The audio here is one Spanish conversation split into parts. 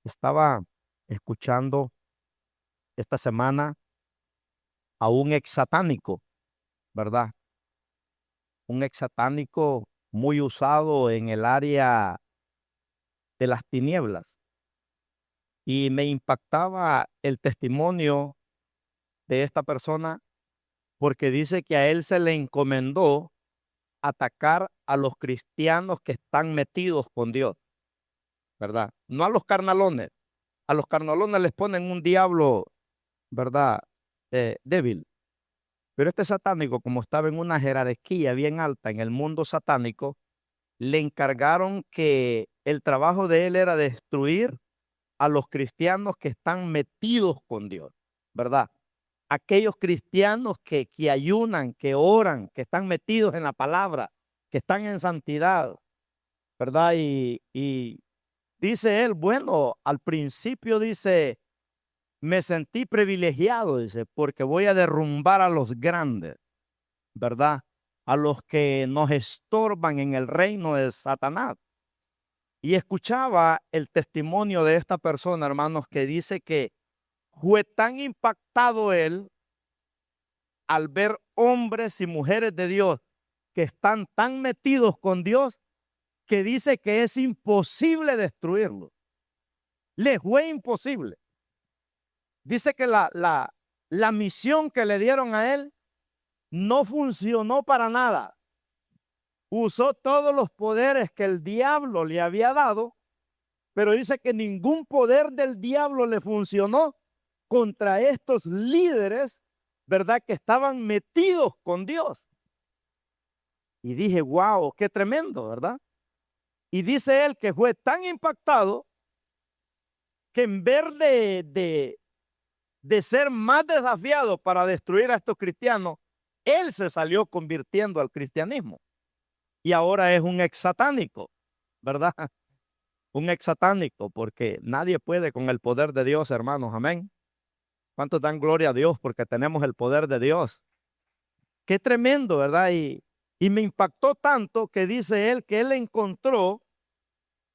Estaba escuchando esta semana a un ex satánico, ¿verdad? Un ex satánico muy usado en el área de las tinieblas. Y me impactaba el testimonio de esta persona porque dice que a él se le encomendó atacar a los cristianos que están metidos con Dios, ¿verdad? No a los carnalones. A los carnalones les ponen un diablo, ¿verdad? Débil. Pero este satánico, como estaba en una jerarquía bien alta en el mundo satánico, le encargaron que el trabajo de él era destruir a los cristianos que están metidos con Dios, ¿verdad? Aquellos cristianos que ayunan, que oran, que están metidos en la palabra, que están en santidad, ¿verdad? Y dice él, bueno, al principio dice, me sentí privilegiado, dice, porque voy a derrumbar a los grandes, ¿verdad? A los que nos estorban en el reino de Satanás. Y escuchaba el testimonio de esta persona, hermanos, que dice que fue tan impactado él al ver hombres y mujeres de Dios que están tan metidos con Dios que dice que es imposible destruirlo. Le fue imposible. Dice que la misión que le dieron a él no funcionó para nada. Usó todos los poderes que el diablo le había dado, pero dice que ningún poder del diablo le funcionó contra estos líderes, ¿verdad? Que estaban metidos con Dios. Y dije, wow, qué tremendo, ¿verdad? Y dice él que fue tan impactado que en vez de ser más desafiado para destruir a estos cristianos, él se salió convirtiendo al cristianismo. Y ahora es un ex satánico, ¿verdad? Un ex satánico, porque nadie puede con el poder de Dios, hermanos, amén. ¿Cuántos dan gloria a Dios porque tenemos el poder de Dios? Qué tremendo, ¿verdad? Y me impactó tanto que dice él que él encontró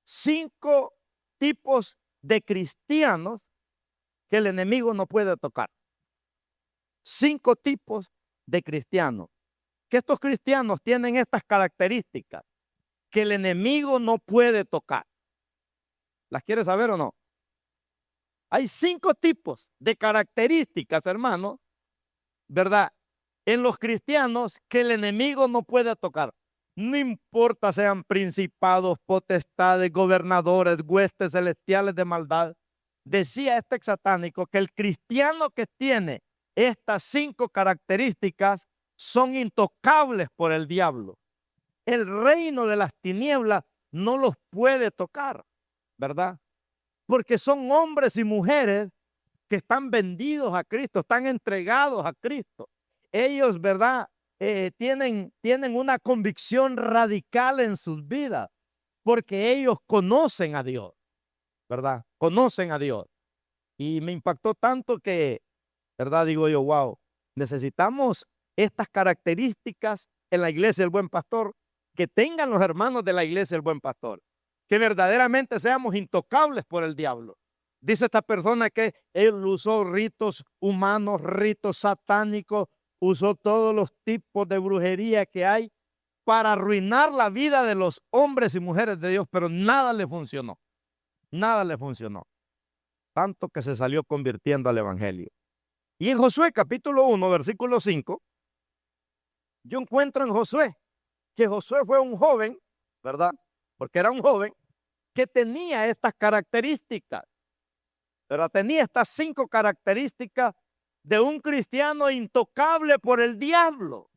5 tipos de cristianos que el enemigo no puede tocar. 5 tipos de cristianos. Que estos cristianos tienen estas características que el enemigo no puede tocar. ¿Las quiere saber o no? Hay 5 tipos de características, hermano, ¿verdad? En los cristianos que el enemigo no puede tocar. No importa sean principados, potestades, gobernadores, huestes celestiales de maldad. Decía este ex satánico que el cristiano que tiene estas 5 características son intocables por el diablo. El reino de las tinieblas no los puede tocar, ¿verdad? Porque son hombres y mujeres que están vendidos a Cristo, están entregados a Cristo. Ellos, ¿verdad? Tienen una convicción radical en sus vidas, porque ellos conocen a Dios, ¿verdad? Conocen a Dios. Y me impactó tanto que, ¿verdad? Digo yo, wow, necesitamos estas características en la iglesia del Buen Pastor, que tengan los hermanos de la iglesia del Buen Pastor, que verdaderamente seamos intocables por el diablo. Dice esta persona que él usó ritos humanos, ritos satánicos, usó todos los tipos de brujería que hay para arruinar la vida de los hombres y mujeres de Dios, pero nada le funcionó. Nada le funcionó. Tanto que se salió convirtiendo al evangelio. Y en Josué capítulo 1, versículo 5, yo encuentro en Josué que Josué fue un joven, ¿verdad? Porque era un joven que tenía estas características, ¿verdad? Tenía estas 5 características de un cristiano intocable por el diablo,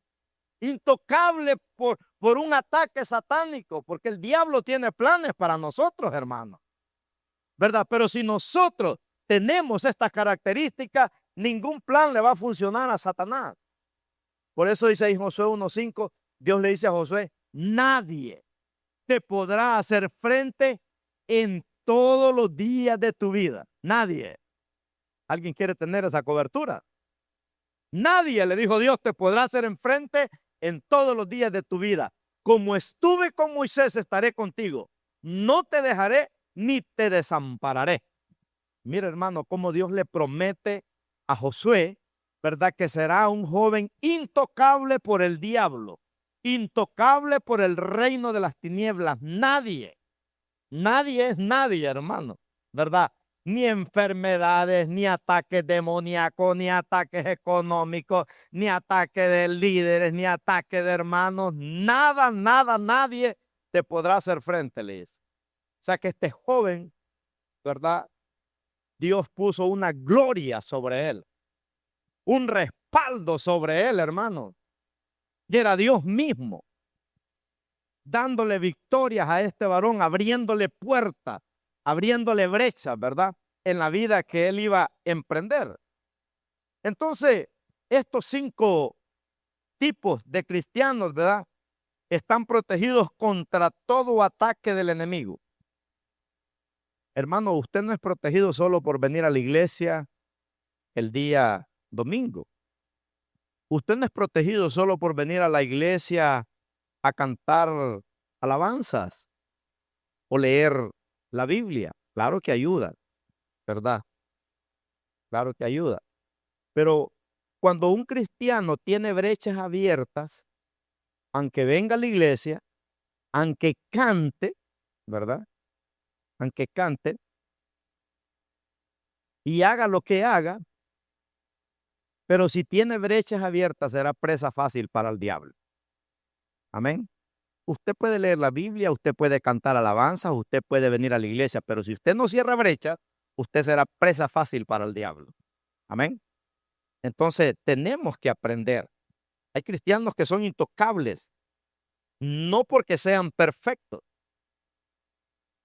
intocable por un ataque satánico, porque el diablo tiene planes para nosotros, hermanos, ¿verdad? Pero si nosotros tenemos estas características, ningún plan le va a funcionar a Satanás. Por eso dice ahí Josué 1:5, Dios le dice a Josué, nadie te podrá hacer frente en todos los días de tu vida. Nadie. ¿Alguien quiere tener esa cobertura? Nadie, le dijo Dios, te podrá hacer enfrente en todos los días de tu vida. Como estuve con Moisés, estaré contigo. No te dejaré ni te desampararé. Mira, hermano, cómo Dios le promete a Josué, ¿verdad? Que será un joven intocable por el diablo, intocable por el reino de las tinieblas. Nadie es nadie, hermano, ¿verdad? Ni enfermedades, ni ataques demoníacos, ni ataques económicos, ni ataques de líderes, ni ataques de hermanos. Nada, nadie te podrá hacer frente, le dice. O sea que este joven, ¿verdad? Dios puso una gloria sobre él, un respaldo sobre él, hermano. Y era Dios mismo dándole victorias a este varón, abriéndole puertas, abriéndole brechas, ¿verdad? En la vida que él iba a emprender. Entonces, estos 5 tipos de cristianos, ¿verdad? Están protegidos contra todo ataque del enemigo. Hermano, usted no es protegido solo por venir a la iglesia el día domingo. Usted no es protegido solo por venir a la iglesia a cantar alabanzas o leer la Biblia. Claro que ayuda, ¿verdad? Claro que ayuda. Pero cuando un cristiano tiene brechas abiertas, aunque venga a la iglesia, aunque cante, ¿verdad? Aunque cante y haga lo que haga, pero si tiene brechas abiertas será presa fácil para el diablo. Amén. Usted puede leer la Biblia, usted puede cantar alabanzas, usted puede venir a la iglesia, pero si usted no cierra brechas, usted será presa fácil para el diablo. Amén. Entonces tenemos que aprender. Hay cristianos que son intocables, no porque sean perfectos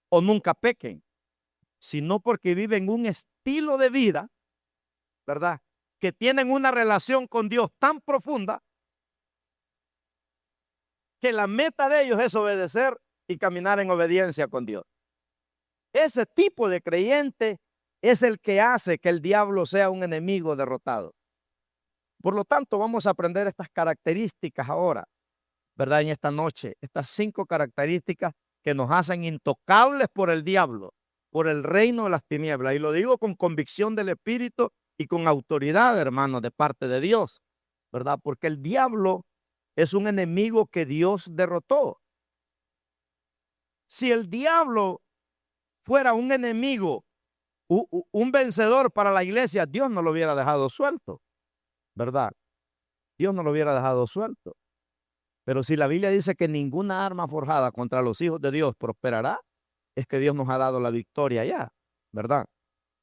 o nunca pequen, sino porque viven un estilo de vida, ¿verdad? Que tienen una relación con Dios tan profunda que la meta de ellos es obedecer y caminar en obediencia con Dios. Ese tipo de creyente es el que hace que el diablo sea un enemigo derrotado. Por lo tanto, vamos a aprender estas características ahora, ¿verdad? En esta noche, estas 5 características que nos hacen intocables por el diablo, por el reino de las tinieblas. Y lo digo con convicción del Espíritu y con autoridad, hermano, de parte de Dios, ¿verdad? Porque el diablo es un enemigo que Dios derrotó. Si el diablo fuera un enemigo, un vencedor para la iglesia, Dios no lo hubiera dejado suelto, ¿verdad? Dios no lo hubiera dejado suelto. Pero si la Biblia dice que ninguna arma forjada contra los hijos de Dios prosperará, es que Dios nos ha dado la victoria ya, ¿verdad?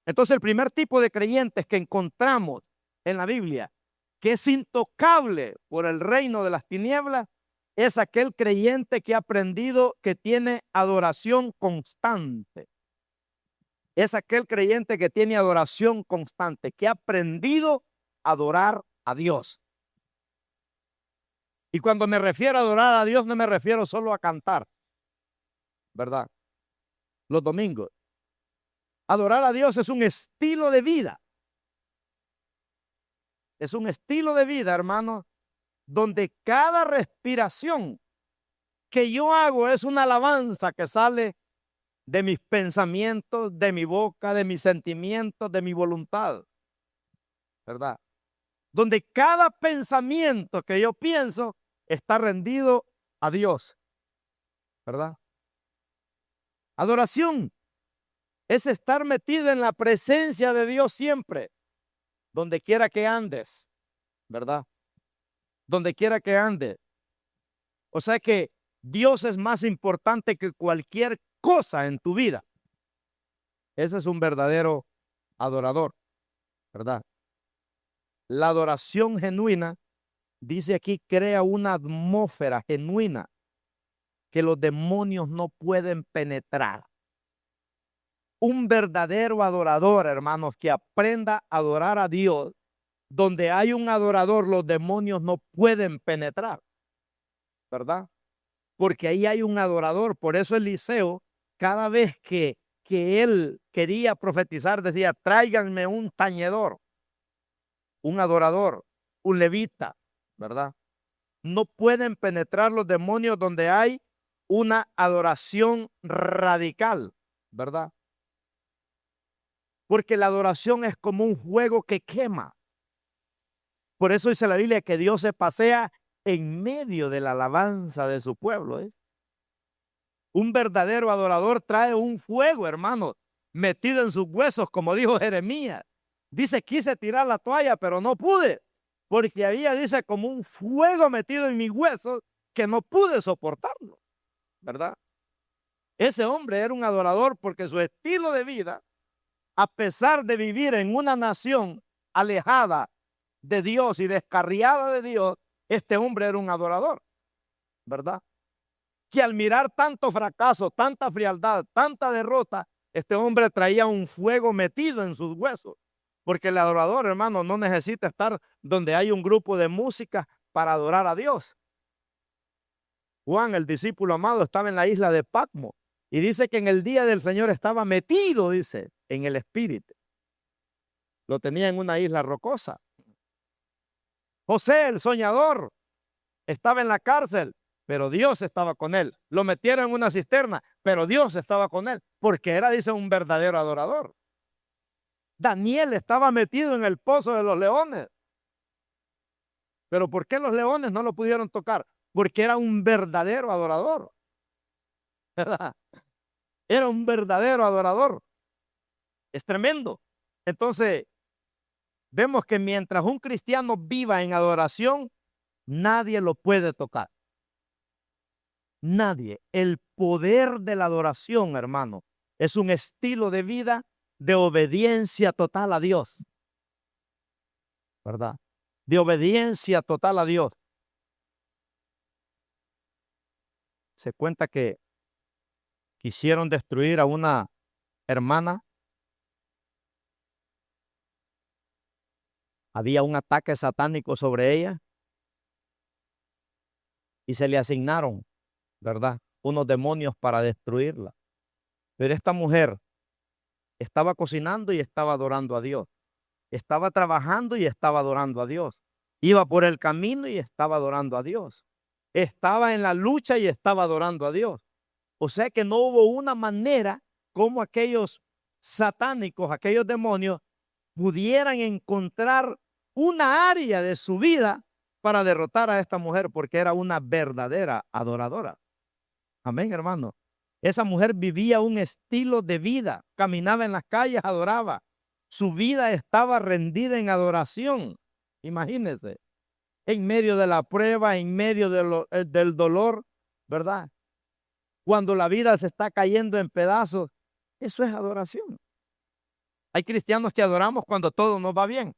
Entonces el primer tipo de creyentes que encontramos en la Biblia, que es intocable por el reino de las tinieblas, es aquel creyente que ha aprendido que tiene adoración constante. Es aquel creyente que tiene adoración constante, que ha aprendido a adorar a Dios. Y cuando me refiero a adorar a Dios, no me refiero solo a cantar, ¿verdad? Los domingos. Adorar a Dios es un estilo de vida. Es un estilo de vida, hermano, donde cada respiración que yo hago es una alabanza que sale de mis pensamientos, de mi boca, de mis sentimientos, de mi voluntad, ¿verdad? Donde cada pensamiento que yo pienso está rendido a Dios, ¿verdad? Adoración es estar metido en la presencia de Dios siempre, donde quiera que andes, ¿verdad? Donde quiera que andes. O sea que Dios es más importante que cualquier cosa en tu vida. Ese es un verdadero adorador, ¿verdad? La adoración genuina, dice aquí, crea una atmósfera genuina que los demonios no pueden penetrar. Un verdadero adorador, hermanos, que aprenda a adorar a Dios, donde hay un adorador, los demonios no pueden penetrar, ¿verdad? Porque ahí hay un adorador. Por eso Eliseo, cada vez que él quería profetizar, decía, tráiganme un tañedor, un adorador, un levita, ¿verdad? No pueden penetrar los demonios donde hay una adoración radical, ¿verdad? porque la adoración es como un fuego que quema. Por eso dice la Biblia que Dios se pasea en medio de la alabanza de su pueblo. Un verdadero adorador trae un fuego, hermano, metido en sus huesos, como dijo Jeremías. Dice, quise tirar la toalla, pero no pude, porque había, dice, como un fuego metido en mis huesos que no pude soportarlo, ¿verdad? Ese hombre era un adorador porque su estilo de vida, a pesar de vivir en una nación alejada de Dios y descarriada de Dios, este hombre era un adorador, ¿verdad? Que al mirar tanto fracaso, tanta frialdad, tanta derrota, este hombre traía un fuego metido en sus huesos. Porque el adorador, hermano, no necesita estar donde hay un grupo de música para adorar a Dios. Juan, el discípulo amado, estaba en la isla de Patmos y dice que en el día del Señor estaba metido, dice, en el Espíritu. Lo tenía en una isla rocosa. José, el soñador, estaba en la cárcel, pero Dios estaba con él. Lo metieron en una cisterna, pero Dios estaba con él, porque era, dice, un verdadero adorador. Daniel estaba metido en el pozo de los leones. Pero ¿por qué los leones no lo pudieron tocar? Porque era un verdadero adorador. ¿Verdad? Era un verdadero adorador. Es tremendo. Entonces, vemos que mientras un cristiano viva en adoración, nadie lo puede tocar. Nadie. El poder de la adoración, hermano, es un estilo de vida de obediencia total a Dios. ¿Verdad? De obediencia total a Dios. Se cuenta que quisieron destruir a una hermana. Había un ataque satánico sobre ella y se le asignaron, ¿verdad?, unos demonios para destruirla. Pero esta mujer estaba cocinando y estaba adorando a Dios. Estaba trabajando y estaba adorando a Dios. Iba por el camino y estaba adorando a Dios. Estaba en la lucha y estaba adorando a Dios. O sea que no hubo una manera como aquellos satánicos, aquellos demonios, pudieran encontrar una área de su vida para derrotar a esta mujer, porque era una verdadera adoradora. Amén, hermano. Esa mujer vivía un estilo de vida, caminaba en las calles, adoraba. Su vida estaba rendida en adoración. Imagínense, en medio de la prueba, en medio del dolor, ¿verdad? Cuando la vida se está cayendo en pedazos, eso es adoración. Hay cristianos que adoramos cuando todo nos va bien.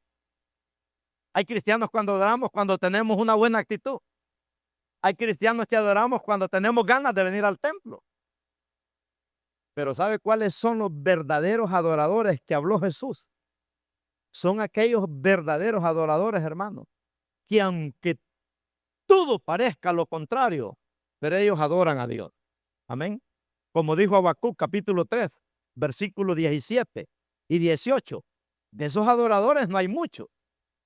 Hay cristianos cuando adoramos cuando tenemos una buena actitud. Hay cristianos que adoramos cuando tenemos ganas de venir al templo. Pero ¿sabe cuáles son los verdaderos adoradores que habló Jesús? Son aquellos verdaderos adoradores, hermanos, que aunque todo parezca lo contrario, pero ellos adoran a Dios. Amén. Como dijo Habacuc capítulo 3, versículos 17 y 18. De esos adoradores no hay muchos.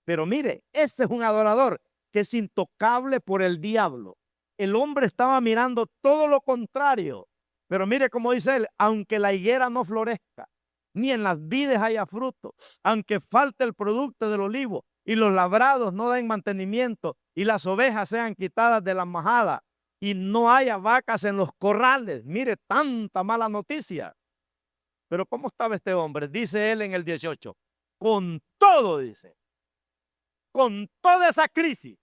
Pero mire, ese es un adorador que es intocable por el diablo. El hombre estaba mirando todo lo contrario. Pero mire cómo dice él, aunque la higuera no florezca, ni en las vides haya fruto, aunque falte el producto del olivo y los labrados no den mantenimiento y las ovejas sean quitadas de la majada y no haya vacas en los corrales. Mire, tanta mala noticia. Pero ¿cómo estaba este hombre? Dice él en el 18. Con todo, dice. Con toda esa crisis,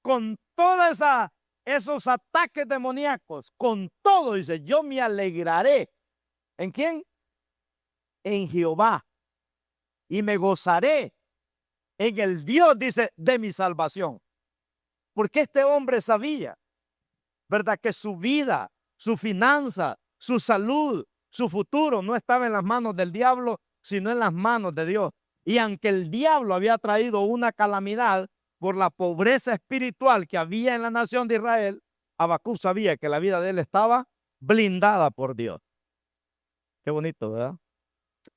con todos esos ataques demoníacos, con todo, dice, yo me alegraré. ¿En quién? En Jehová. Y me gozaré en el Dios, dice, de mi salvación. Porque este hombre sabía, ¿verdad?, que su vida, su finanza, su salud, su futuro no estaba en las manos del diablo, sino en las manos de Dios. Y aunque el diablo había traído una calamidad por la pobreza espiritual que había en la nación de Israel, Habacuc sabía que la vida de él estaba blindada por Dios. Qué bonito, ¿verdad?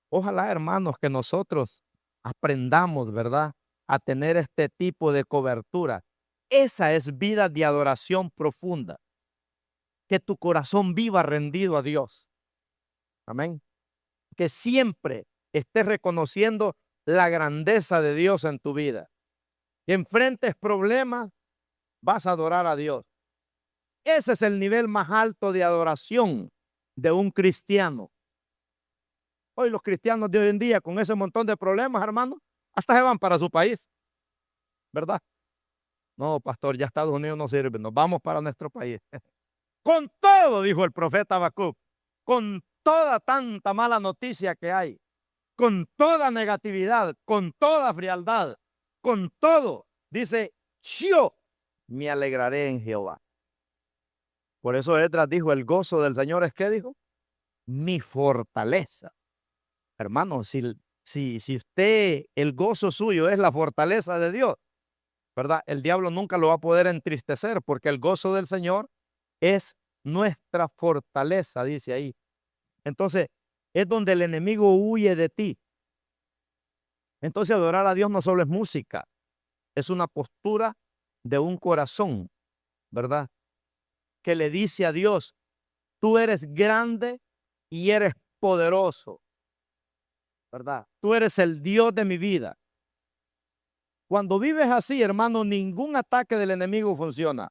Ojalá, hermanos, que nosotros aprendamos, ¿verdad?, a tener este tipo de cobertura. Esa es vida de adoración profunda. Que tu corazón viva rendido a Dios. Amén. Que siempre estés reconociendo la grandeza de Dios en tu vida. Enfrentes problemas, vas a adorar a Dios. Ese es el nivel más alto de adoración de un cristiano. Hoy los cristianos de hoy en día, con ese montón de problemas, hermano, hasta se van para su país, ¿verdad? No, pastor, ya Estados Unidos no sirve, nos vamos para nuestro país. Con todo, dijo el profeta Habacuc, con toda tanta mala noticia que hay, con toda negatividad, con toda frialdad, con todo, dice, yo me alegraré en Jehová. Por eso Esdras dijo, el gozo del Señor es, ¿qué dijo? Mi fortaleza. Hermano, si usted, el gozo suyo es la fortaleza de Dios, ¿verdad? El diablo nunca lo va a poder entristecer, porque el gozo del Señor es nuestra fortaleza, dice ahí. Entonces, es donde el enemigo huye de ti. Entonces, adorar a Dios no solo es música, es una postura de un corazón, ¿verdad? Que le dice a Dios, tú eres grande y eres poderoso, ¿verdad? Tú eres el Dios de mi vida. Cuando vives así, hermano, ningún ataque del enemigo funciona,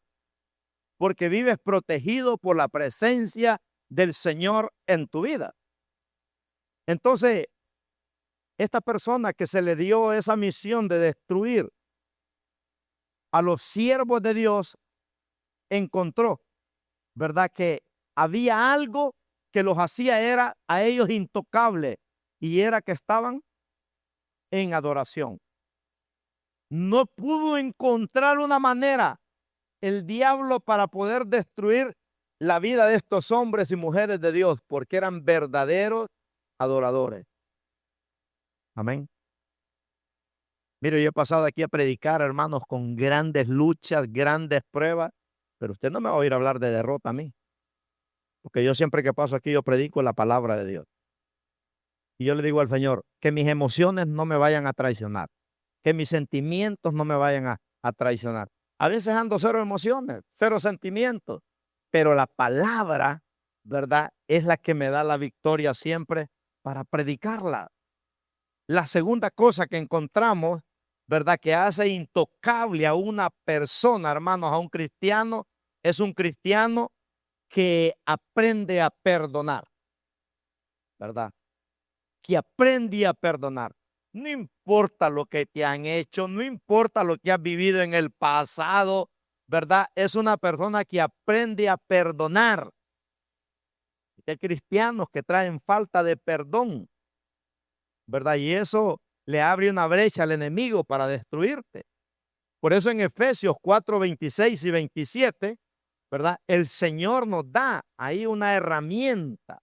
porque vives protegido por la presencia del Señor en tu vida. Entonces, esta persona que se le dio esa misión de destruir a los siervos de Dios, encontró, ¿verdad?, que había algo que los hacía era a ellos intocables, y era que estaban en adoración. No pudo encontrar una manera el diablo para poder destruir la vida de estos hombres y mujeres de Dios, porque eran verdaderos adoradores. Amén. Mire, yo he pasado aquí a predicar, hermanos, con grandes luchas, grandes pruebas, pero usted no me va a oír hablar de derrota a mí, porque yo siempre que paso aquí, yo predico la palabra de Dios. Y yo le digo al Señor, que mis emociones no me vayan a traicionar, que mis sentimientos no me vayan a traicionar. A veces ando cero emociones, cero sentimientos, pero la palabra, ¿verdad?, es la que me da la victoria siempre para predicarla. La segunda cosa que encontramos, ¿verdad?, que hace intocable a una persona, hermanos, a un cristiano, es un cristiano que aprende a perdonar, ¿verdad? Que aprende a perdonar. No importa lo que te han hecho, no importa lo que has vivido en el pasado, ¿verdad? Es una persona que aprende a perdonar. Hay cristianos que traen falta de perdón, ¿verdad? Y eso le abre una brecha al enemigo para destruirte. Por eso en Efesios 4, 26 y 27, ¿verdad?, el Señor nos da ahí una herramienta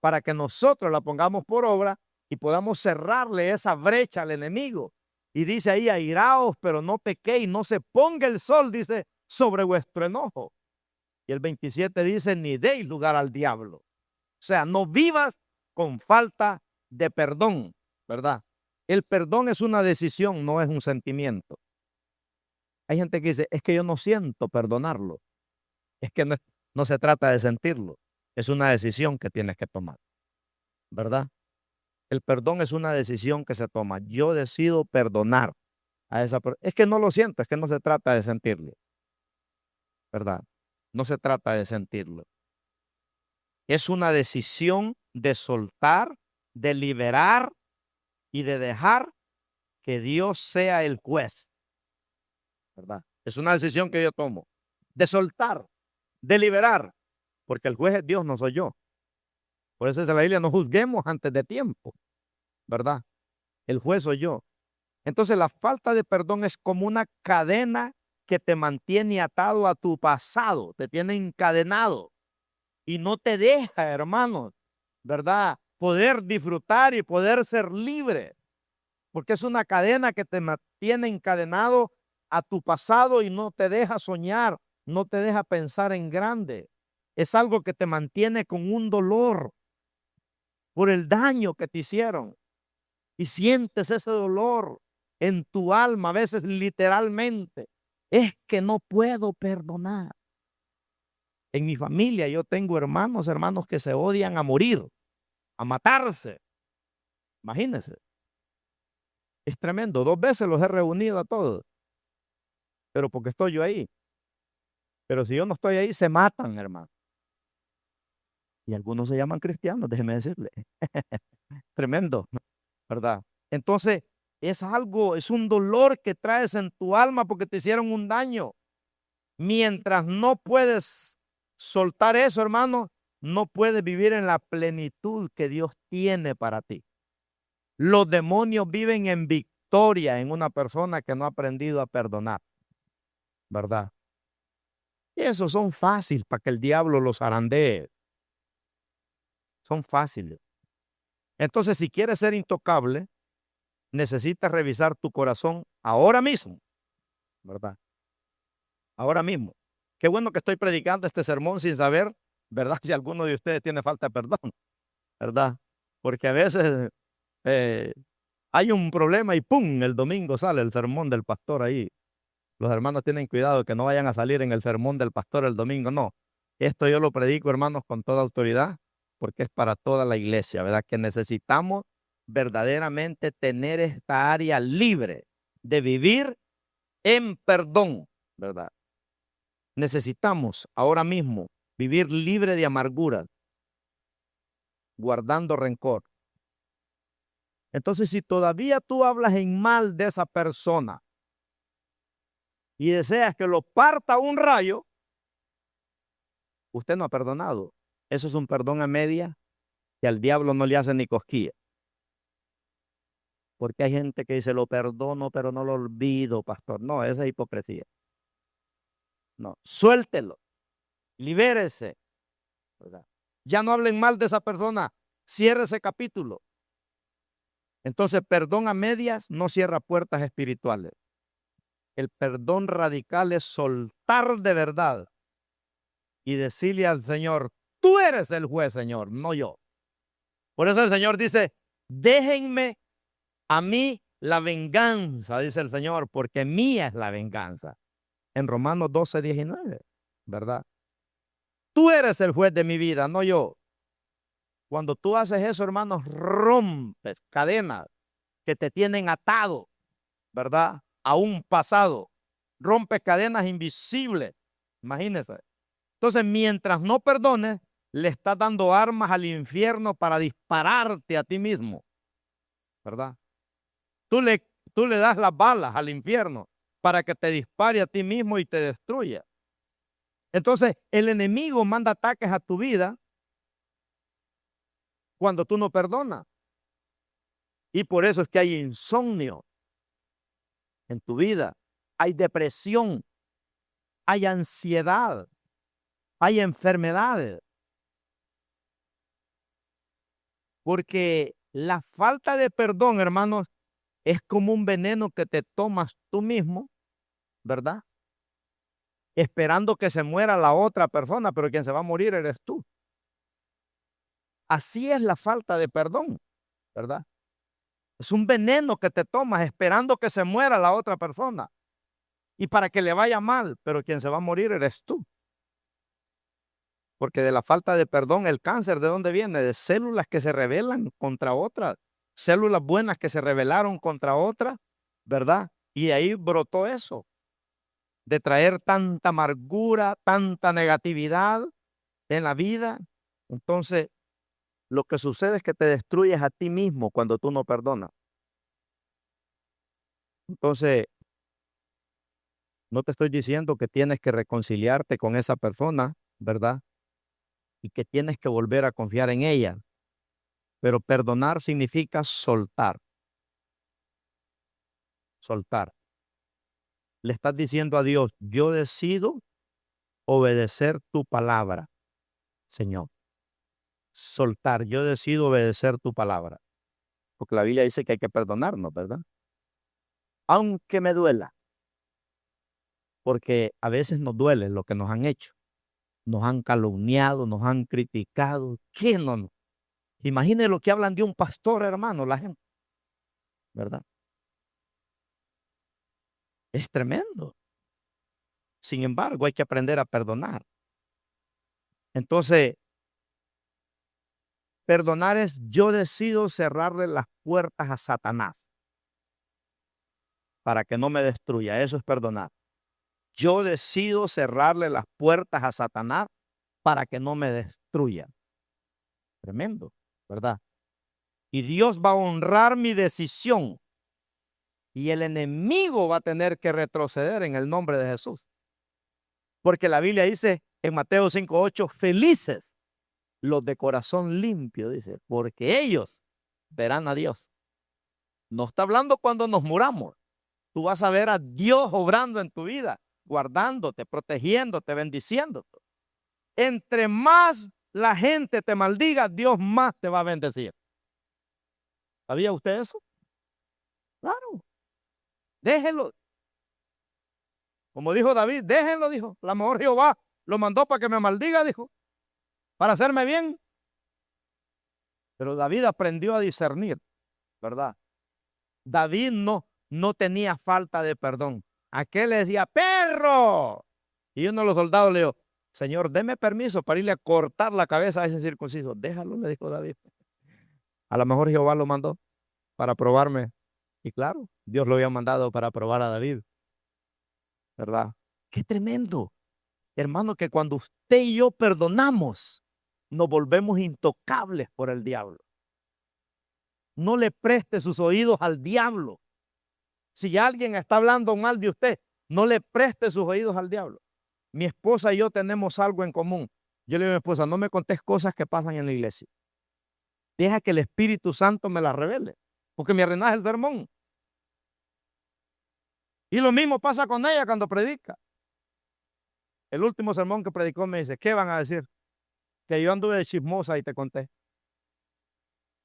para que nosotros la pongamos por obra y podamos cerrarle esa brecha al enemigo. Y dice ahí, airaos, pero no pequéis, no se ponga el sol, dice, sobre vuestro enojo. Y el 27 dice, ni deis lugar al diablo. O sea, no vivas con falta de perdón, ¿verdad? El perdón es una decisión, no es un sentimiento. Hay gente que dice, es que yo no siento perdonarlo. Es que no se trata de sentirlo, es una decisión que tienes que tomar, ¿verdad? El perdón es una decisión que se toma. Yo decido perdonar a esa persona. Es que no lo siento, es que no se trata de sentirlo, ¿verdad? No se trata de sentirlo. Es una decisión de soltar, de liberar y de dejar que Dios sea el juez, ¿verdad? Es una decisión que yo tomo, de soltar, de liberar, porque el juez es Dios, no soy yo. Por eso dice la Biblia, no juzguemos antes de tiempo, ¿verdad? El juez soy yo. Entonces la falta de perdón es como una cadena que te mantiene atado a tu pasado, te tiene encadenado y no te deja, hermanos, ¿verdad?, poder disfrutar y poder ser libre, porque es una cadena que te mantiene encadenado a tu pasado y no te deja soñar, no te deja pensar en grande. Es algo que te mantiene con un dolor por el daño que te hicieron y sientes ese dolor en tu alma, a veces literalmente. Es que no puedo perdonar. En mi familia yo tengo hermanos que se odian a morir, a matarse. Imagínense. Es tremendo. 2 veces los he reunido a todos. Pero porque estoy yo ahí. Pero si yo no estoy ahí, se matan, hermano. Y algunos se llaman cristianos, déjeme decirle. Tremendo, ¿verdad? Entonces, es algo, es un dolor que traes en tu alma porque te hicieron un daño. Mientras no puedes soltar eso, hermano, no puedes vivir en la plenitud que Dios tiene para ti. Los demonios viven en victoria en una persona que no ha aprendido a perdonar, ¿verdad? Y esos son fáciles para que el diablo los zarandee. Son fáciles. Entonces, si quieres ser intocable, necesitas revisar tu corazón ahora mismo, ¿verdad? Ahora mismo. Qué bueno que estoy predicando este sermón sin saber, ¿verdad? Si alguno de ustedes tiene falta de perdón, ¿verdad? Porque a veces eh, hay un problema y ¡pum! El domingo sale el sermón del pastor ahí. Los hermanos tienen cuidado que no vayan a salir en el sermón del pastor el domingo, no. Esto yo lo predico, hermanos, con toda autoridad, porque es para toda la iglesia, ¿verdad? Que necesitamos verdaderamente tener esta área libre de vivir en perdón, ¿verdad? Necesitamos ahora mismo vivir libre de amargura, guardando rencor. Entonces, si todavía tú hablas en mal de esa persona y deseas que lo parta un rayo, usted no ha perdonado. Eso es un perdón a media que al diablo no le hace ni cosquilla. Porque hay gente que dice, lo perdono, pero no lo olvido, pastor. No, esa es hipocresía. No, suéltelo, libérese, ¿verdad? Ya no hablen mal de esa persona, cierre ese capítulo. Entonces, perdón a medias no cierra puertas espirituales. El perdón radical es soltar de verdad y decirle al Señor, tú eres el juez, Señor, no yo. Por eso el Señor dice, déjenme a mí la venganza, dice el Señor, porque mía es la venganza. En Romanos 12:19, ¿verdad? Tú eres el juez de mi vida, no yo. Cuando tú haces eso, hermanos, rompes cadenas que te tienen atado, ¿verdad? A un pasado. Rompes cadenas invisibles. Imagínense. Entonces, mientras no perdones, le estás dando armas al infierno para dispararte a ti mismo, ¿verdad? Tú le, tú le das las balas al infierno para que te dispare a ti mismo y te destruya. Entonces, el enemigo manda ataques a tu vida cuando tú no perdonas. Y por eso es que hay insomnio en tu vida, hay depresión, hay ansiedad, hay enfermedades. Porque la falta de perdón, hermanos, es como un veneno que te tomas tú mismo, ¿verdad? Esperando que se muera la otra persona, pero quien se va a morir eres tú. Así es la falta de perdón, ¿verdad? Es un veneno que te tomas esperando que se muera la otra persona y para que le vaya mal, pero quien se va a morir eres tú. Porque de la falta de perdón, el cáncer, ¿de dónde viene? De células que se rebelan contra otras, células buenas que se rebelaron contra otras, ¿verdad? Y ahí brotó eso, de traer tanta amargura, tanta negatividad en la vida. Entonces, lo que sucede es que te destruyes a ti mismo cuando tú no perdonas. Entonces, no te estoy diciendo que tienes que reconciliarte con esa persona, ¿verdad? Y que tienes que volver a confiar en ella. Pero perdonar significa soltar, soltar. Le estás diciendo a Dios, yo decido obedecer tu palabra, Señor. Soltar, yo decido obedecer tu palabra. Porque la Biblia dice que hay que perdonarnos, ¿verdad? Aunque me duela. Porque a veces nos duele lo que nos han hecho. Nos han calumniado, nos han criticado. ¿Qué no? Imagine lo que hablan de un pastor, hermano, la gente, ¿verdad? Es tremendo. Sin embargo, hay que aprender a perdonar. Entonces, Perdonar es yo decido cerrarle las puertas a Satanás para que no me destruya. Eso es perdonar. Yo decido cerrarle las puertas a Satanás para que no me destruya. Tremendo, ¿verdad? Y Dios va a honrar mi decisión. Y el enemigo va a tener que retroceder en el nombre de Jesús. Porque la Biblia dice en Mateo 5:8, felices los de corazón limpio, dice, porque ellos verán a Dios. No está hablando cuando nos muramos. Tú vas a ver a Dios obrando en tu vida, guardándote, protegiéndote, bendiciéndote. Entre más la gente te maldiga, Dios más te va a bendecir. ¿Sabía usted eso? Claro. Déjenlo. Como dijo David, déjenlo, dijo. A lo mejor Jehová lo mandó para que me maldiga, dijo, para hacerme bien. Pero David aprendió a discernir, ¿verdad? David no tenía falta de perdón. Aquel le decía, perro. Y uno de los soldados le dijo, Señor, deme permiso para irle a cortar la cabeza a ese circunciso. Déjalo, le dijo David. A lo mejor Jehová lo mandó para probarme. Y claro, Dios lo había mandado para probar a David, ¿verdad? Qué tremendo, hermano, que cuando usted y yo perdonamos, nos volvemos intocables por el diablo. No le preste sus oídos al diablo. Si alguien está hablando mal de usted, no le preste sus oídos al diablo. Mi esposa y yo tenemos algo en común. Yo le digo a mi esposa, no me contés cosas que pasan en la iglesia. Deja que el Espíritu Santo me las revele, porque me arruinas el sermón. Y lo mismo pasa con ella cuando predica. El último sermón que predicó me dice, ¿qué van a decir? Que yo anduve de chismosa y te conté.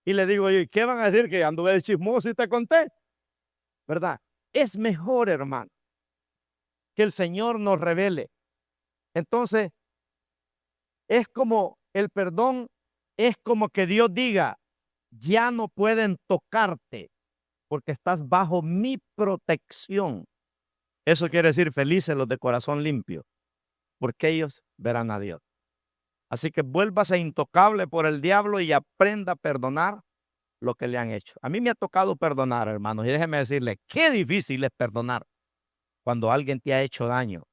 Y le digo yo, ¿y qué van a decir? Que anduve de chismoso y te conté. ¿Verdad? Es mejor, hermano, que el Señor nos revele. Entonces, es como el perdón, es como que Dios diga, ya no pueden tocarte porque estás bajo mi protección. Eso quiere decir felices los de corazón limpio, porque ellos verán a Dios. Así que vuélvase intocable por el diablo y aprenda a perdonar lo que le han hecho. A mí me ha tocado perdonar, hermanos, y déjeme decirle, qué difícil es perdonar cuando alguien te ha hecho daño.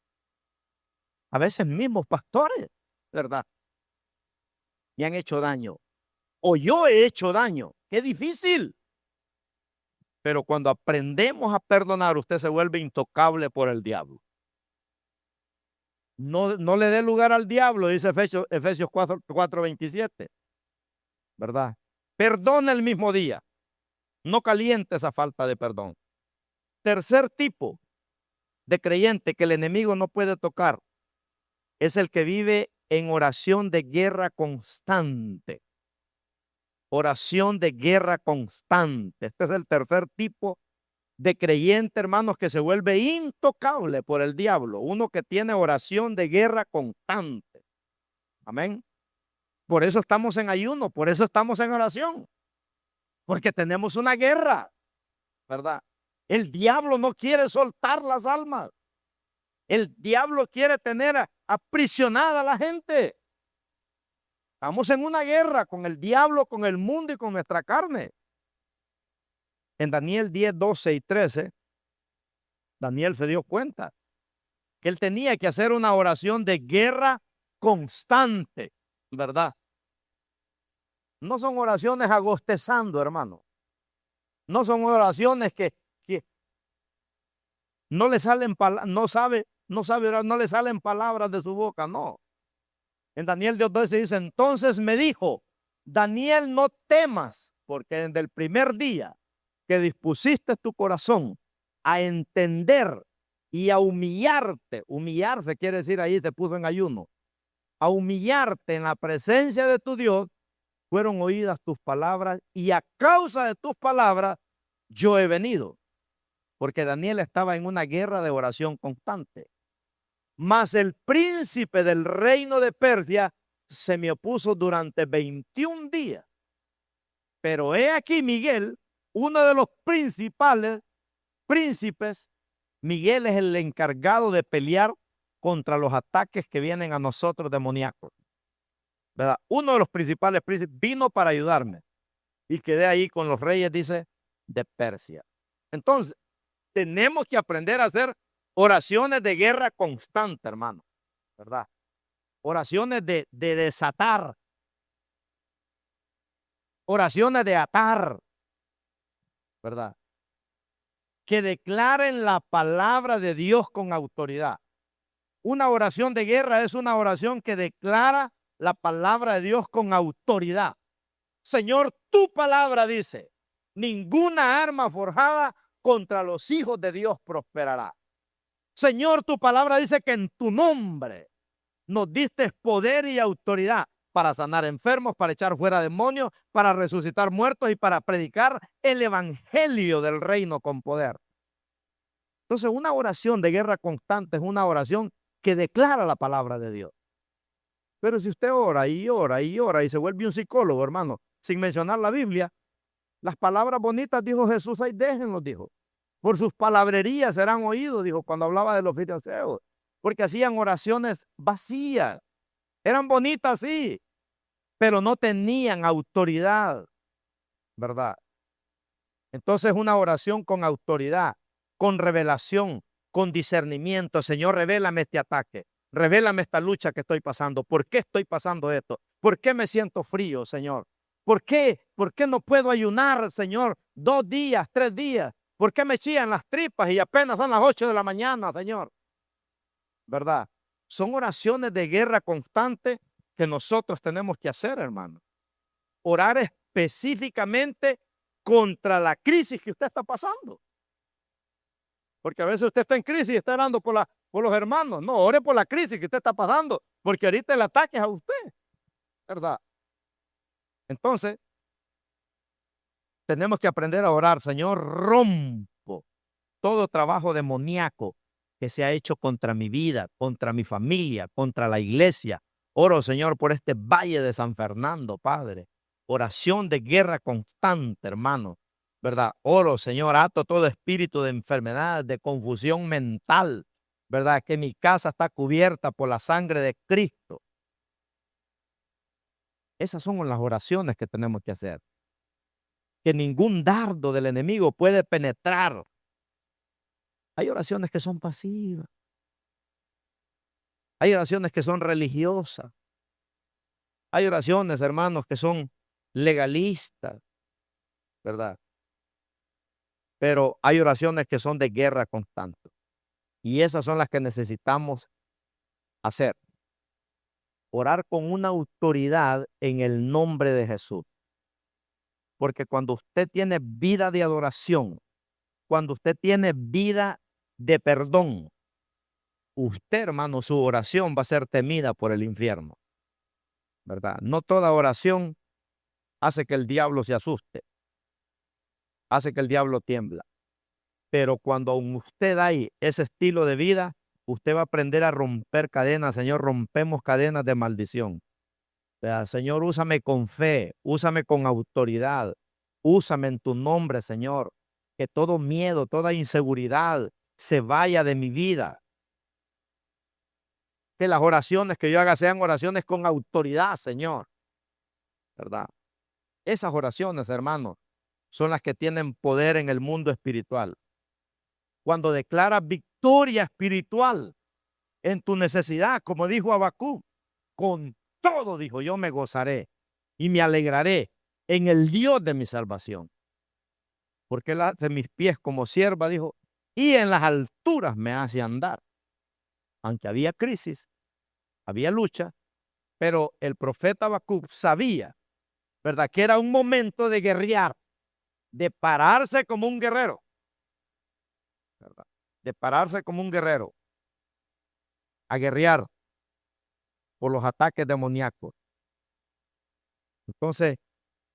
A veces mismos pastores, ¿verdad? Me han hecho daño. O yo he hecho daño. Qué difícil. Pero cuando aprendemos a perdonar, usted se vuelve intocable por el diablo. No le dé lugar al diablo, dice Efesios 4:27, ¿verdad? Perdona el mismo día. No caliente esa falta de perdón. Tercer tipo de creyente que el enemigo no puede tocar es el que vive en oración de guerra constante. Oración de guerra constante. Este es el tercer tipo de creyente, hermanos, que se vuelve intocable por el diablo. Uno que tiene oración de guerra constante. Amén. Por eso estamos en ayuno, por eso estamos en oración. Porque tenemos una guerra, ¿verdad? El diablo no quiere soltar las almas. El diablo quiere tener aprisionada a la gente. Estamos en una guerra con el diablo, con el mundo y con nuestra carne. En Daniel 10:12-13, Daniel se dio cuenta que él tenía que hacer una oración de guerra constante, ¿verdad? No son oraciones agostezando, hermano. No son oraciones que no le salen no le salen palabras de su boca, no. En Daniel 2:12 dice, entonces me dijo, Daniel, no temas, porque desde el primer día que dispusiste tu corazón a entender y a humillarte, humillarse quiere decir ahí se puso en ayuno, a humillarte en la presencia de tu Dios, fueron oídas tus palabras y a causa de tus palabras yo he venido. Porque Daniel estaba en una guerra de oración constante. Mas el príncipe del reino de Persia se me opuso durante 21 días. Pero he aquí Miguel, uno de los principales príncipes, Miguel es el encargado de pelear contra los ataques que vienen a nosotros demoníacos. ¿verdad? Uno de los principales príncipes vino para ayudarme y quedé ahí con los reyes, dice, de Persia. Entonces, tenemos que aprender a hacer oraciones de guerra constante, hermano, ¿verdad? Oraciones de desatar, oraciones de atar, ¿verdad? Que declaren la palabra de Dios con autoridad. Una oración de guerra es una oración que declara la palabra de Dios con autoridad. Señor, tu palabra dice, ninguna arma forjada contra los hijos de Dios prosperará. Señor, tu palabra dice que en tu nombre nos diste poder y autoridad para sanar enfermos, para echar fuera demonios, para resucitar muertos y para predicar el evangelio del reino con poder. Entonces, una oración de guerra constante es una oración que declara la palabra de Dios. Pero si usted ora y ora y ora y se vuelve un psicólogo, hermano, sin mencionar la Biblia, las palabras bonitas, dijo Jesús, ahí déjenlos, dijo. Por sus palabrerías serán oídos, dijo, cuando hablaba de los fariseos, porque hacían oraciones vacías. Eran bonitas, sí, pero no tenían autoridad, ¿verdad? Entonces, una oración con autoridad, con revelación, con discernimiento. Señor, revélame este ataque, revélame esta lucha que estoy pasando. ¿Por qué estoy pasando esto? ¿Por qué me siento frío, Señor? ¿Por qué? ¿Por qué no puedo ayunar, Señor, 2 días, 3 días? ¿Por qué me chillan las tripas y apenas son las 8 de la mañana, Señor? ¿Verdad? Son oraciones de guerra constante que nosotros tenemos que hacer, hermano. Orar específicamente contra la crisis que usted está pasando. Porque a veces usted está en crisis y está orando por los hermanos. No, ore por la crisis que usted está pasando, porque ahorita el ataque es a usted, ¿verdad? Entonces, tenemos que aprender a orar. Señor, rompo todo trabajo demoníaco que se ha hecho contra mi vida, contra mi familia, contra la iglesia. Oro, Señor, por este valle de San Fernando, Padre. Oración de guerra constante, hermano, ¿verdad? Oro, Señor, ato todo espíritu de enfermedad, de confusión mental, ¿verdad? Que mi casa está cubierta por la sangre de Cristo. Esas son las oraciones que tenemos que hacer. Que ningún dardo del enemigo puede penetrar. Hay oraciones que son pasivas. Hay oraciones que son religiosas. Hay oraciones, hermanos, que son legalistas, ¿verdad? Pero hay oraciones que son de guerra constante. Y esas son las que necesitamos hacer. Orar con una autoridad en el nombre de Jesús. Porque cuando usted tiene vida de adoración, cuando usted tiene vida de perdón, usted, hermano, su oración va a ser temida por el infierno, ¿verdad? No toda oración hace que el diablo se asuste, hace que el diablo tiembla. Pero cuando usted hay ese estilo de vida, usted va a aprender a romper cadenas. Señor, rompemos cadenas de maldición. O sea, Señor, úsame con fe, úsame con autoridad, úsame en tu nombre, Señor. Que todo miedo, toda inseguridad se vaya de mi vida. Que las oraciones que yo haga sean oraciones con autoridad, Señor, ¿verdad? Esas oraciones, hermanos, son las que tienen poder en el mundo espiritual. Cuando declaras victoria espiritual en tu necesidad, como dijo Habacuc, con todo, dijo, yo me gozaré y me alegraré en el Dios de mi salvación. Porque Él hace mis pies como sierva, dijo, y en las alturas me hace andar. Aunque había crisis, había lucha, pero el profeta Habacuc sabía, ¿verdad?, que era un momento de guerrear, de pararse como un guerrero, ¿verdad? De pararse como un guerrero, a guerrear por los ataques demoníacos. Entonces,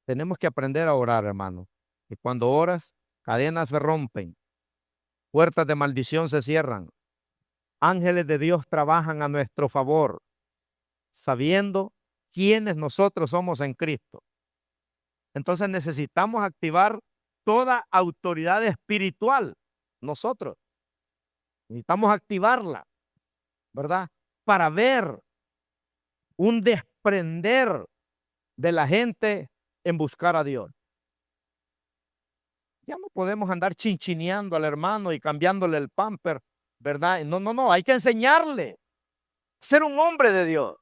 tenemos que aprender a orar, hermano. Y cuando oras, cadenas se rompen, puertas de maldición se cierran, ángeles de Dios trabajan a nuestro favor, sabiendo quiénes nosotros somos en Cristo. Entonces necesitamos activar toda autoridad espiritual. Nosotros necesitamos activarla, ¿verdad? Para ver un despertar aprender de la gente en buscar a Dios. Ya no podemos andar chinchineando al hermano y cambiándole el pamper, ¿verdad? No, hay que enseñarle a ser un hombre de Dios.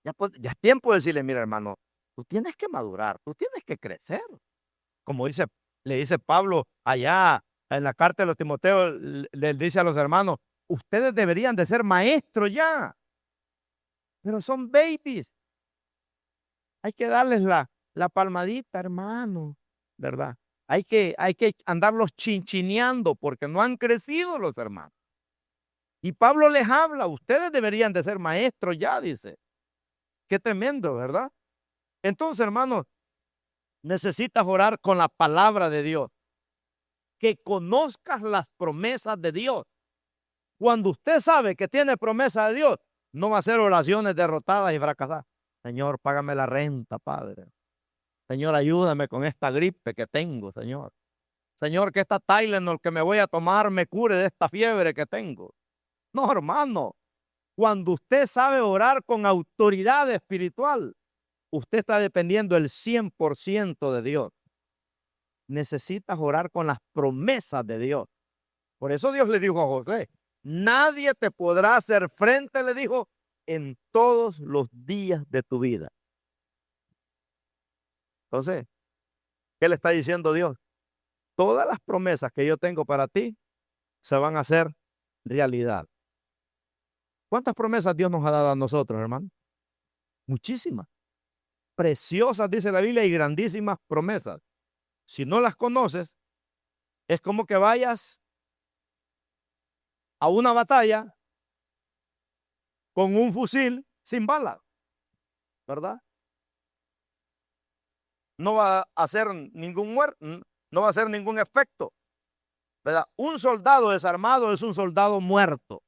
Ya es tiempo de decirle, mira hermano, tú tienes que madurar, tú tienes que crecer. Como le dice Pablo allá en la carta de los Timoteos, le dice a los hermanos, ustedes deberían de ser maestros ya, pero son babies. Hay que darles la palmadita, hermano, ¿verdad? Hay que andarlos chinchineando porque no han crecido los hermanos. Y Pablo les habla, ustedes deberían de ser maestros ya, dice. Qué tremendo, ¿verdad? Entonces, hermanos, necesitas orar con la palabra de Dios. Que conozcas las promesas de Dios. Cuando usted sabe que tiene promesa de Dios, no va a hacer oraciones derrotadas y fracasadas. Señor, págame la renta, Padre. Señor, ayúdame con esta gripe que tengo, Señor. Señor, que esta Tylenol que me voy a tomar me cure de esta fiebre que tengo. No, hermano. Cuando usted sabe orar con autoridad espiritual, usted está dependiendo el 100% de Dios. Necesitas orar con las promesas de Dios. Por eso Dios le dijo a José, nadie te podrá hacer frente, le dijo, en todos los días de tu vida. Entonces, ¿qué le está diciendo Dios? Todas las promesas que yo tengo para ti se van a hacer realidad. ¿Cuántas promesas Dios nos ha dado a nosotros, hermano? Muchísimas. Preciosas, dice la Biblia, y grandísimas promesas. Si no las conoces, es como que vayas a una batalla con un fusil sin balas, ¿verdad? No va a hacer ningún muerto, no va a hacer ningún efecto, ¿verdad? Un soldado desarmado es un soldado muerto.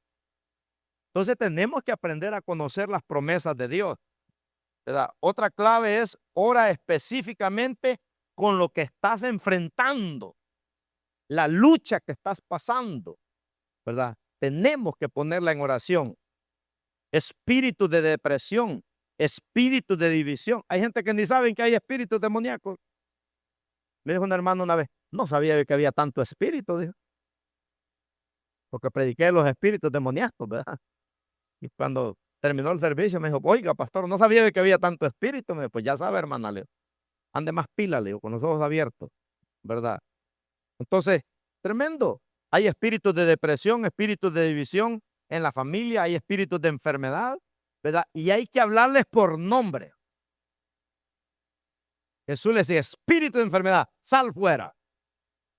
Entonces tenemos que aprender a conocer las promesas de Dios, ¿verdad? Otra clave es ora específicamente con lo que estás enfrentando, la lucha que estás pasando, ¿verdad? Tenemos que ponerla en oración. Espíritu de depresión, espíritu de división. Hay gente que ni saben que hay espíritus demoníacos. Me dijo un hermano una vez, no sabía que había tanto espíritu, dijo. Porque prediqué los espíritus demoníacos, ¿verdad? Y cuando terminó el servicio me dijo, oiga, pastor, no sabía que había tanto espíritu. Me dijo, pues ya sabe, hermana, le digo, ande más pila, le digo, con los ojos abiertos, ¿verdad? Entonces, tremendo. Hay espíritus de depresión, espíritus de división en la familia, hay espíritus de enfermedad, ¿verdad? Y hay que hablarles por nombre. Jesús le decía, espíritu de enfermedad, sal fuera.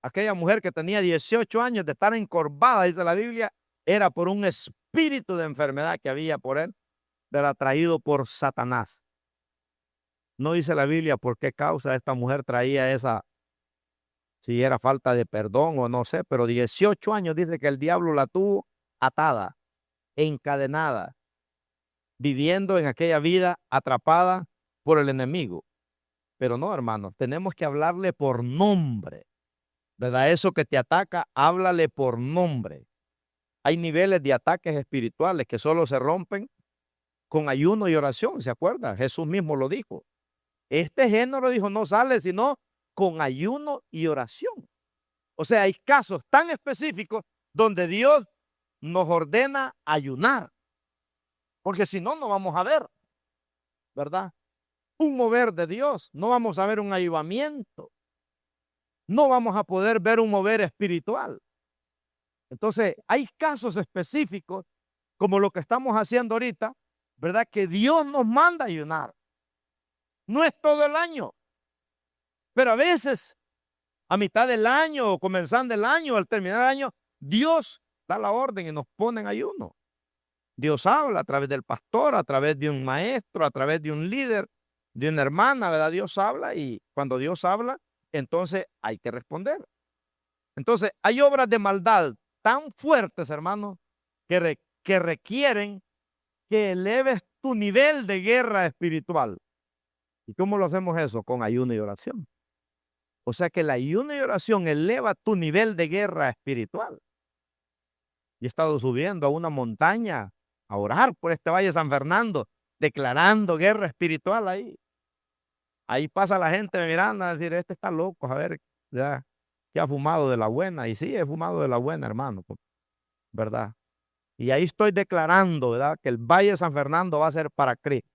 Aquella mujer que tenía 18 años de estar encorvada, dice la Biblia, era por un espíritu de enfermedad que había por él, ¿verdad? Traído por Satanás. No dice la Biblia por qué causa esta mujer traía esa, si era falta de perdón o no sé, pero 18 años dice que el diablo la tuvo atada, encadenada, viviendo en aquella vida atrapada por el enemigo. Pero no, hermano, tenemos que hablarle por nombre, ¿verdad? Eso que te ataca, háblale por nombre. Hay niveles de ataques espirituales que solo se rompen con ayuno y oración, ¿se acuerda? Jesús mismo lo dijo. Este género dijo, no sale sino con ayuno y oración. O sea, hay casos tan específicos donde Dios nos ordena ayunar. Porque si no, no vamos a ver, ¿verdad? Un mover de Dios. No vamos a ver un avivamiento. No vamos a poder ver un mover espiritual. Entonces, hay casos específicos, como lo que estamos haciendo ahorita, ¿verdad? Que Dios nos manda a ayunar. No es todo el año. Pero a veces, a mitad del año o comenzando el año, al terminar el año, Dios da la orden y nos pone en ayuno. Dios habla a través del pastor, a través de un maestro, a través de un líder, de una hermana, ¿verdad? Dios habla y cuando Dios habla, entonces hay que responder. Entonces, hay obras de maldad tan fuertes, hermanos, que requieren que eleves tu nivel de guerra espiritual. ¿Y cómo lo hacemos eso? Con ayuno y oración. O sea que el ayuno y oración eleva tu nivel de guerra espiritual. Yo he estado subiendo a una montaña a orar por este Valle de San Fernando, declarando guerra espiritual ahí. Ahí pasa la gente mirando a decir, este está loco, a ver, ya, que ha fumado de la buena. Y sí, he fumado de la buena, hermano, ¿verdad? Y ahí estoy declarando, ¿verdad? Que el Valle de San Fernando va a ser para Cristo.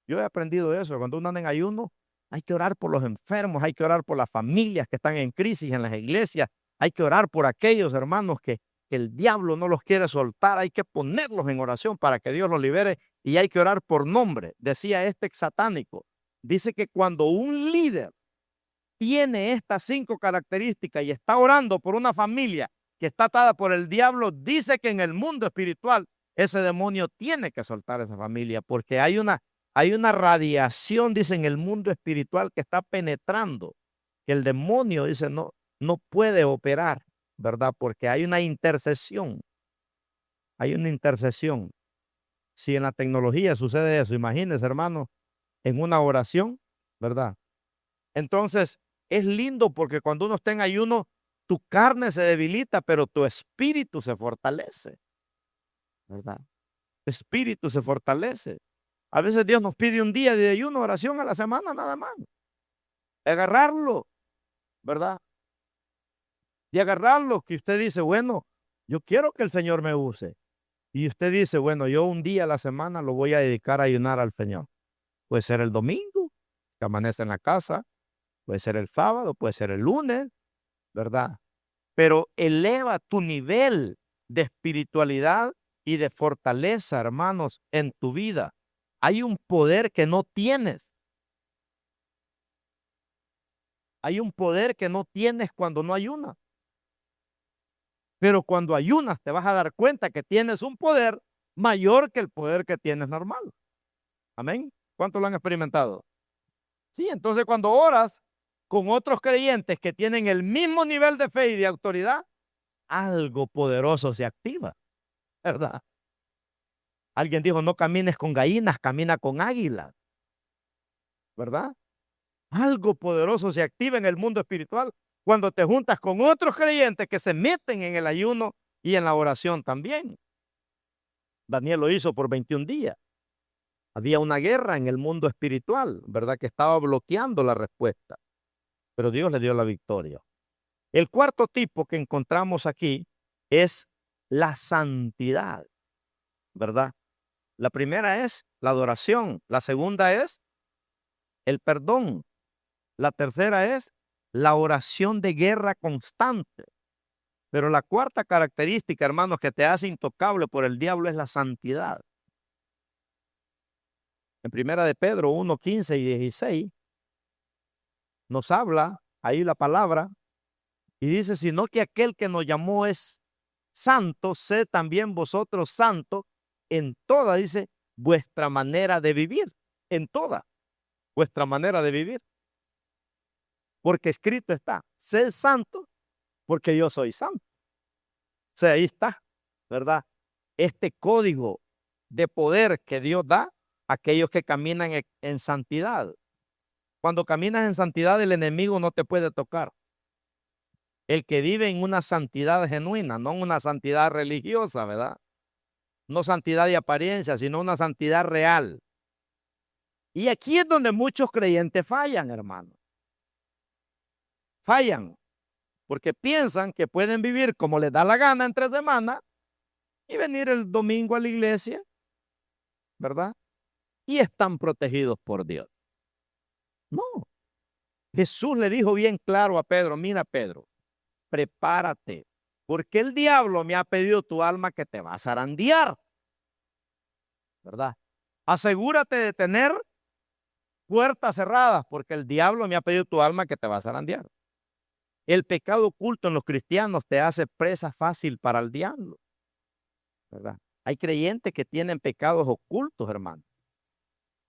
Yo he aprendido eso. Cuando uno anda en ayuno, hay que orar por los enfermos, hay que orar por las familias que están en crisis en las iglesias, hay que orar por aquellos hermanos que el diablo no los quiere soltar, hay que ponerlos en oración para que Dios los libere y hay que orar por nombre. Decía este satánico, dice que cuando un líder tiene estas 5 características y está orando por una familia que está atada por el diablo, dice que en el mundo espiritual ese demonio tiene que soltar a esa familia porque hay una radiación, dice, en el mundo espiritual que está penetrando, que el demonio, dice, no puede operar, ¿verdad? Porque hay una intercesión. Hay una intercesión. Si en la tecnología sucede eso, imagínense, hermano, en una oración, ¿verdad? Entonces, es lindo porque cuando uno está en ayuno, tu carne se debilita, pero tu espíritu se fortalece, ¿verdad? Tu espíritu se fortalece. A veces Dios nos pide un día de ayuno, oración a la semana, nada más. Agarrarlo, ¿verdad? Y agarrarlo, que usted dice, bueno, yo quiero que el Señor me use. Y usted dice, bueno, yo un día a la semana lo voy a dedicar a ayunar al Señor. Puede ser el domingo, que amanece en la casa, puede ser el sábado, puede ser el lunes, ¿verdad? Pero eleva tu nivel de espiritualidad y de fortaleza, hermanos, en tu vida. Hay un poder que no tienes. Hay un poder que no tienes cuando no ayunas. Pero cuando ayunas te vas a dar cuenta que tienes un poder mayor que el poder que tienes normal. Amén. ¿Cuántos lo han experimentado? Sí, entonces cuando oras con otros creyentes que tienen el mismo nivel de fe y de autoridad, algo poderoso se activa, ¿verdad? Alguien dijo, no camines con gallinas, camina con águilas, ¿verdad? Algo poderoso se activa en el mundo espiritual cuando te juntas con otros creyentes que se meten en el ayuno y en la oración también. Daniel lo hizo por 21 días. Había una guerra en el mundo espiritual, ¿verdad? Que estaba bloqueando la respuesta. Pero Dios le dio la victoria. El cuarto tipo que encontramos aquí es la santidad, ¿verdad? La primera es la adoración. La segunda es el perdón. La tercera es la oración de guerra constante. Pero la cuarta característica, hermanos, que te hace intocable por el diablo es la santidad. En primera de Pedro 1, 15 y 16 nos habla ahí la palabra y dice, sino que aquel que nos llamó es santo, sed también vosotros santos en toda, dice, vuestra manera de vivir, en toda vuestra manera de vivir. Porque escrito está, sed santo porque yo soy santo. O sea, ahí está, ¿verdad? Este código de poder que Dios da a aquellos que caminan en santidad. Cuando caminas en santidad, el enemigo no te puede tocar. El que vive en una santidad genuina, no en una santidad religiosa, ¿verdad? No santidad de apariencia, sino una santidad real. Y aquí es donde muchos creyentes fallan, hermano. Fallan porque piensan que pueden vivir como les da la gana entre semana y venir el domingo a la iglesia, ¿verdad? Y están protegidos por Dios. No. Jesús le dijo bien claro a Pedro, mira Pedro, prepárate, porque el diablo me ha pedido tu alma que te va a zarandear, ¿verdad? Asegúrate de tener puertas cerradas, porque el diablo me ha pedido tu alma que te va a zarandear. El pecado oculto en los cristianos te hace presa fácil para el diablo, ¿verdad? Hay creyentes que tienen pecados ocultos, hermano.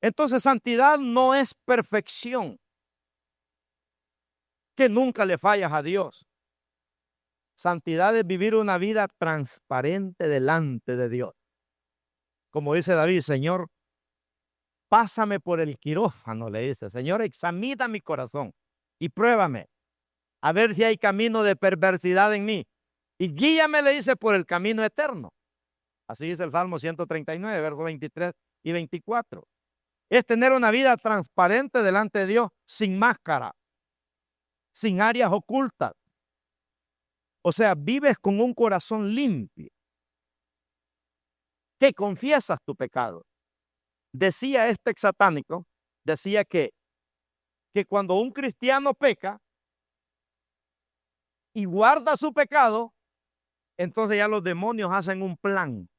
Entonces, santidad no es perfección, que nunca le fallas a Dios. Santidad es vivir una vida transparente delante de Dios. Como dice David, Señor, pásame por el quirófano, le dice. Señor, examina mi corazón y pruébame a ver si hay camino de perversidad en mí. Y guíame, le dice, por el camino eterno. Así dice el Salmo 139, verso 23 y 24. Es tener una vida transparente delante de Dios, sin máscara, sin áreas ocultas. O sea, vives con un corazón limpio, que confiesas tu pecado. Decía este ex satánico, decía que cuando un cristiano peca y guarda su pecado, entonces ya los demonios hacen un plan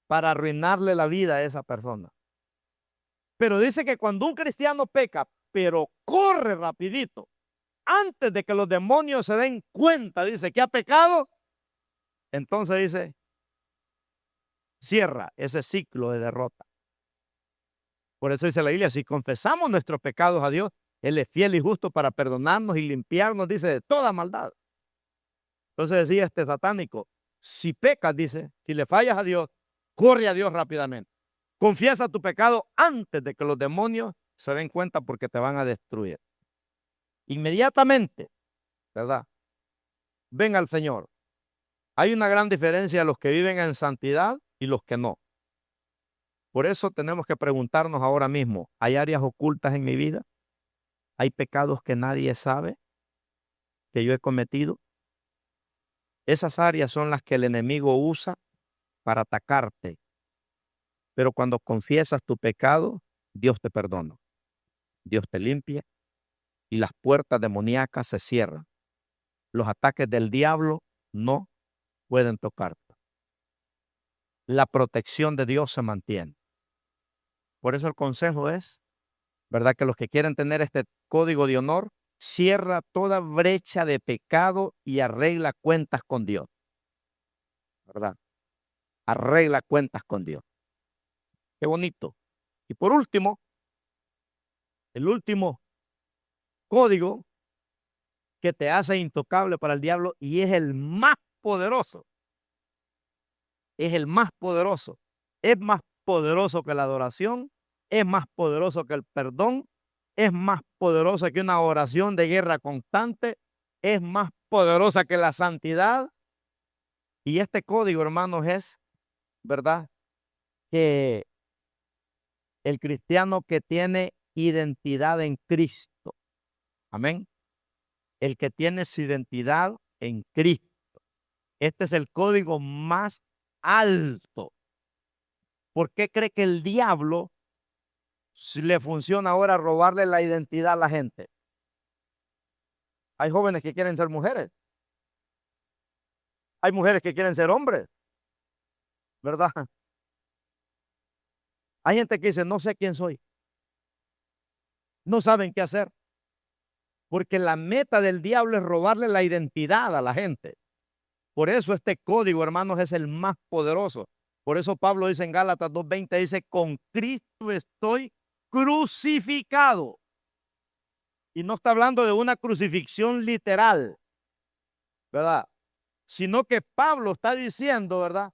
para arruinarle la vida a esa persona. Pero dice que cuando un cristiano peca, pero corre rapidito, antes de que los demonios se den cuenta, dice que ha pecado, entonces dice, cierra ese ciclo de derrota. Por eso dice la Biblia, si confesamos nuestros pecados a Dios, Él es fiel y justo para perdonarnos y limpiarnos, dice, de toda maldad. Entonces decía este satánico, si pecas, dice, si le fallas a Dios, corre a Dios rápidamente. Confiesa tu pecado antes de que los demonios se den cuenta, porque te van a destruir. Inmediatamente, ¿verdad? Ven al Señor. Hay una gran diferencia a los que viven en santidad y los que no. Por eso tenemos que preguntarnos ahora mismo, ¿hay áreas ocultas en mi vida? ¿Hay pecados que nadie sabe que yo he cometido? Esas áreas son las que el enemigo usa para atacarte. Pero cuando confiesas tu pecado, Dios te perdona. Dios te limpia y las puertas demoníacas se cierran. Los ataques del diablo no pueden tocarte. La protección de Dios se mantiene. Por eso el consejo es, ¿verdad?, que los que quieren tener este código de honor, cierra toda brecha de pecado y arregla cuentas con Dios. ¿Verdad? Arregla cuentas con Dios. Qué bonito. Y por último, el último código que te hace intocable para el diablo, y es el más poderoso. Es el más poderoso. Es más poderoso que la adoración, es más poderoso que el perdón, es más poderosa que una oración de guerra constante, es más poderosa que la santidad. Y este código, hermanos, es, ¿verdad?, que el cristiano que tiene identidad en Cristo. Amén. El que tiene su identidad en Cristo. Este es el código más alto. ¿Por qué cree que el diablo le funciona ahora robarle la identidad a la gente? Hay jóvenes que quieren ser mujeres. Hay mujeres que quieren ser hombres, ¿verdad? Hay gente que dice, no sé quién soy. No saben qué hacer. Porque la meta del diablo es robarle la identidad a la gente. Por eso este código, hermanos, es el más poderoso. Por eso Pablo dice en Gálatas 2:20, dice, con Cristo estoy crucificado. Y no está hablando de una crucifixión literal, ¿verdad? Sino que Pablo está diciendo, ¿verdad?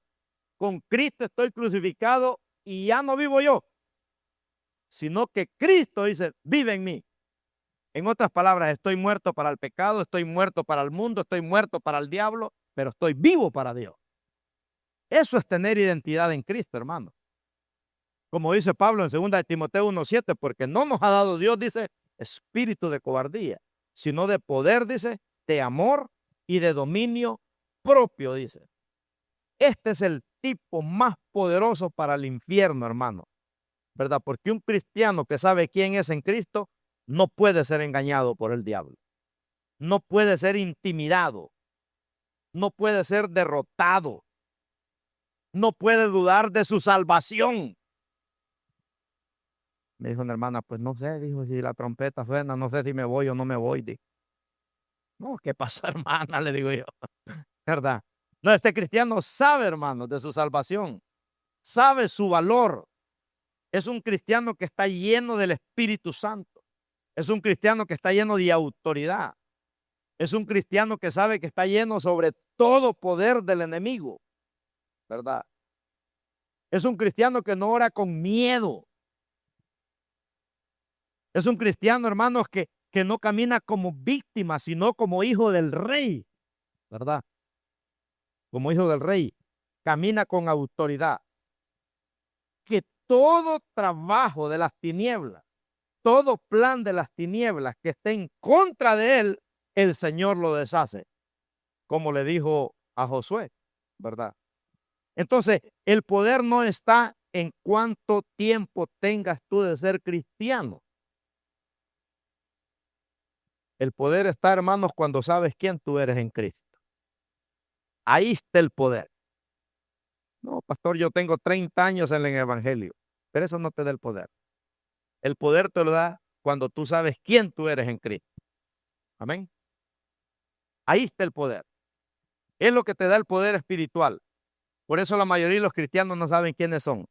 Con Cristo estoy crucificado y ya no vivo yo, sino que Cristo, dice, vive en mí. En otras palabras, estoy muerto para el pecado, estoy muerto para el mundo, estoy muerto para el diablo, pero estoy vivo para Dios. Eso es tener identidad en Cristo, hermano. Como dice Pablo en 2 de Timoteo 1:7, porque no nos ha dado Dios, dice, espíritu de cobardía, sino de poder, dice, de amor y de dominio propio, dice. Este es el tipo más poderoso para el infierno, hermano, ¿verdad? Porque un cristiano que sabe quién es en Cristo no puede ser engañado por el diablo. No puede ser intimidado. No puede ser derrotado. No puede dudar de su salvación. Me dijo una hermana, pues no sé, dijo, si la trompeta suena, no sé si me voy o no me voy. Dijo. No, ¿qué pasó, hermana? Le digo yo, ¿verdad? No, este cristiano sabe, hermano, de su salvación. Sabe su valor. Es un cristiano que está lleno del Espíritu Santo. Es un cristiano que está lleno de autoridad. Es un cristiano que sabe que está lleno sobre todo poder del enemigo, ¿verdad? Es un cristiano que no ora con miedo. Es un cristiano, hermanos, que no camina como víctima, sino como hijo del rey, ¿verdad? Como hijo del rey. Camina con autoridad. Que todo trabajo de las tinieblas, todo plan de las tinieblas que esté en contra de él, el Señor lo deshace, como le dijo a Josué, ¿verdad? Entonces, el poder no está en cuánto tiempo tengas tú de ser cristiano. El poder está, hermanos, cuando sabes quién tú eres en Cristo. Ahí está el poder. No, pastor, yo tengo 30 años en el evangelio, pero eso no te da el poder. El poder te lo da cuando tú sabes quién tú eres en Cristo. Amén. Ahí está el poder. Es lo que te da el poder espiritual. Por eso la mayoría de los cristianos no saben quiénes son.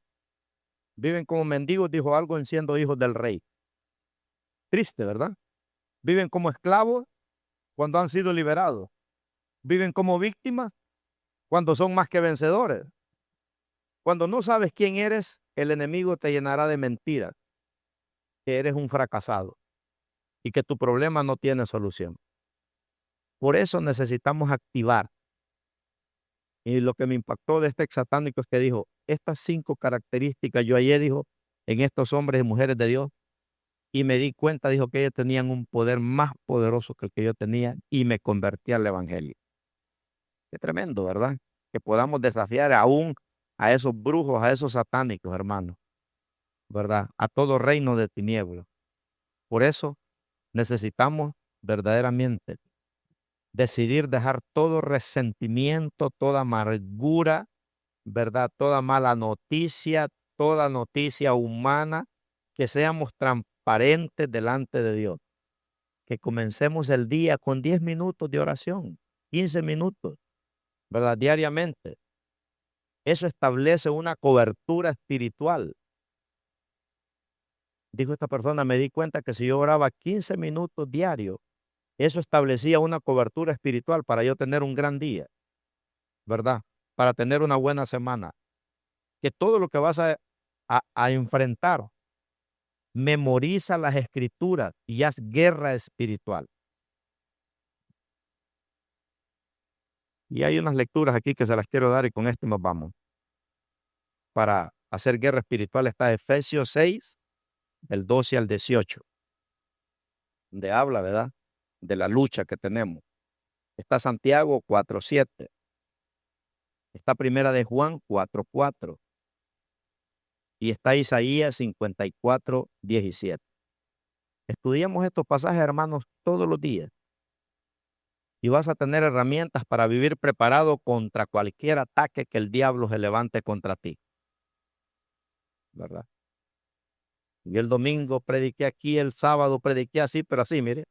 Viven como mendigos, dijo algo, en siendo hijos del rey. Triste, ¿verdad? Viven como esclavos cuando han sido liberados. Viven como víctimas cuando son más que vencedores. Cuando no sabes quién eres, el enemigo te llenará de mentiras, que eres un fracasado y que tu problema no tiene solución. Por eso necesitamos activar. Y lo que me impactó de este ex satánico es que dijo, estas 5 características yo ayer, dijo, en estos hombres y mujeres de Dios, y me di cuenta, dijo, que ellos tenían un poder más poderoso que el que yo tenía y me convertí al evangelio. Qué tremendo, ¿verdad? Que podamos desafiar aún a esos brujos, a esos satánicos, hermanos, ¿verdad? A todo reino de tinieblas. Por eso necesitamos verdaderamente decidir dejar todo resentimiento, toda amargura, ¿verdad? Toda mala noticia, toda noticia humana, que seamos transparentes delante de Dios. Que comencemos el día con 10 minutos de oración, 15 minutos, ¿verdad? Diariamente. Eso establece una cobertura espiritual. Dijo esta persona, me di cuenta que si yo oraba 15 minutos diarios, eso establecía una cobertura espiritual para yo tener un gran día, ¿verdad? Para tener una buena semana. Que todo lo que vas a enfrentar, memoriza las escrituras y haz guerra espiritual. Y hay unas lecturas aquí que se las quiero dar y con esto nos vamos. Para hacer guerra espiritual está Efesios 6, del 12 al 18, donde habla, ¿verdad?, de la lucha que tenemos. Está Santiago 4:7. Está Primera de Juan 4:4. Y está Isaías 54:17. Estudiamos estos pasajes, hermanos, todos los días. Y vas a tener herramientas para vivir preparado contra cualquier ataque que el diablo se levante contra ti, ¿verdad? Y el domingo prediqué aquí, el sábado prediqué así, pero así, mire,